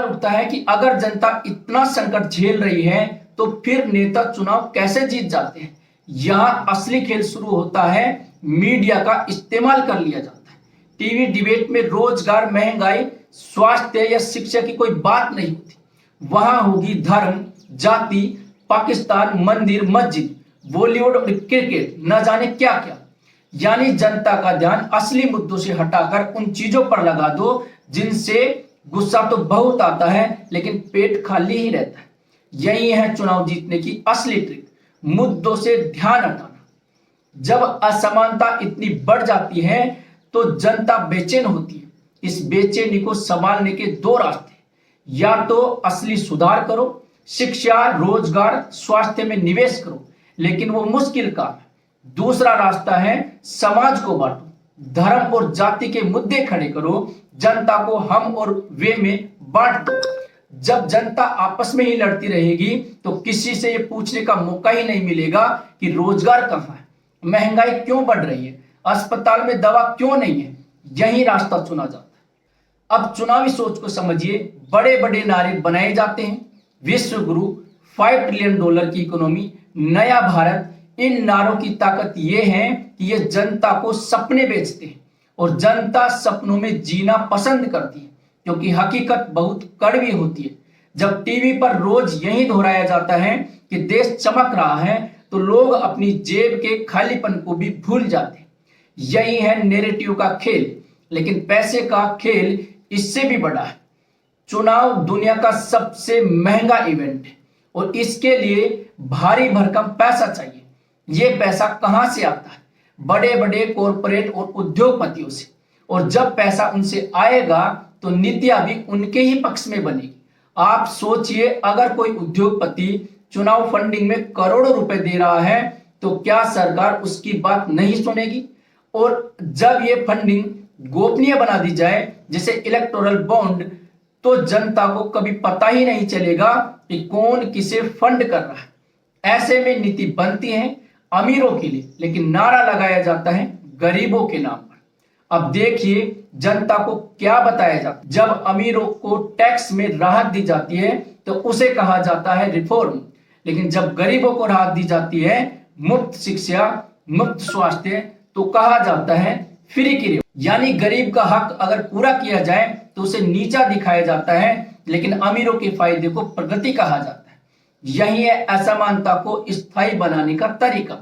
उठता है कि अगर जनता इतना संकट झेल रही है तो फिर नेता चुनाव कैसे जीत जाते हैं। यहाँ असली खेल शुरू होता है। मीडिया का इस्तेमाल कर लिया जाता है। टीवी डिबेट में रोजगार, महंगाई, स्वास्थ्य या शिक्षा की कोई बात नहीं होती। वहां होगी धर्म, जाति, पाकिस्तान, मंदिर, मस्जिद, बॉलीवुड और क्रिकेट, न जाने क्या क्या। यानी जनता का ध्यान असली मुद्दों से हटाकर उन चीजों पर लगा दो जिनसे गुस्सा तो बहुत आता है लेकिन पेट खाली ही रहता है। यही है चुनाव जीतने की असली ट्रिक, मुद्दों से ध्यान हटाना। जब असमानता इतनी बढ़ जाती है तो जनता बेचैन होती है। इस बेचैनी को संभालने के दो रास्ते, या तो असली सुधार करो, शिक्षा, रोजगार, स्वास्थ्य में निवेश करो, लेकिन वो मुश्किल काम है। दूसरा रास्ता है समाज को बांटो, धर्म और जाति के मुद्दे खड़े करो, जनता को हम और वे में बांट दो। जब जनता आपस में ही लड़ती रहेगी तो किसी से ये पूछने का मौका ही नहीं मिलेगा कि रोजगार कहां है, महंगाई क्यों बढ़ रही है, अस्पताल में दवा क्यों नहीं है। यही रास्ता चुना जाता है। अब चुनावी सोच को समझिए। बड़े बड़े नारे बनाए जाते हैं, विश्व गुरु, $5 ट्रिलियन की इकोनॉमी, नया भारत। इन नारों की ताकत यह है कि ये जनता को सपने बेचते हैं और जनता सपनों में जीना पसंद करती है, क्योंकि हकीकत बहुत कड़वी होती है। जब टीवी पर रोज यही दोहराया जाता है कि देश चमक रहा है तो लोग अपनी जेब के खालीपन को भी भूल जाते हैं। यही है नैरेटिव का खेल। लेकिन पैसे का खेल इससे भी बड़ा है। चुनाव दुनिया का सबसे महंगा इवेंट है और इसके लिए भारी भरकम पैसा चाहिए। ये पैसा कहां से आता है? बड़े बड़े कॉरपोरेट और उद्योगपतियों से। और जब पैसा उनसे आएगा तो नीतियां भी उनके ही पक्ष में बनेगी। आप सोचिए, अगर कोई उद्योगपति चुनाव फंडिंग में करोड़ों रुपए दे रहा है तो क्या सरकार उसकी बात नहीं सुनेगी? और जब ये फंडिंग गोपनीय बना दी जाए, जैसे इलेक्टोरल बॉन्ड, तो जनता को कभी पता ही नहीं चलेगा कि कौन किसे फंड कर रहा है। ऐसे में नीति बनती है अमीरों के लिए, लेकिन नारा लगाया जाता है गरीबों के नाम पर। अब देखिए जनता को क्या बताया जाता है। जब अमीरों को टैक्स में राहत दी जाती है तो उसे कहा जाता है रिफॉर्म, लेकिन जब गरीबों को राहत दी जाती है, मुफ्त शिक्षा, मुफ्त स्वास्थ्य, तो कहा जाता है फ्री की। यानी गरीब का हक अगर पूरा किया जाए तो उसे नीचा दिखाया जाता है, लेकिन अमीरों के फायदे को प्रगति कहा जाता है। यही है असमानता को स्थायी बनाने का तरीका।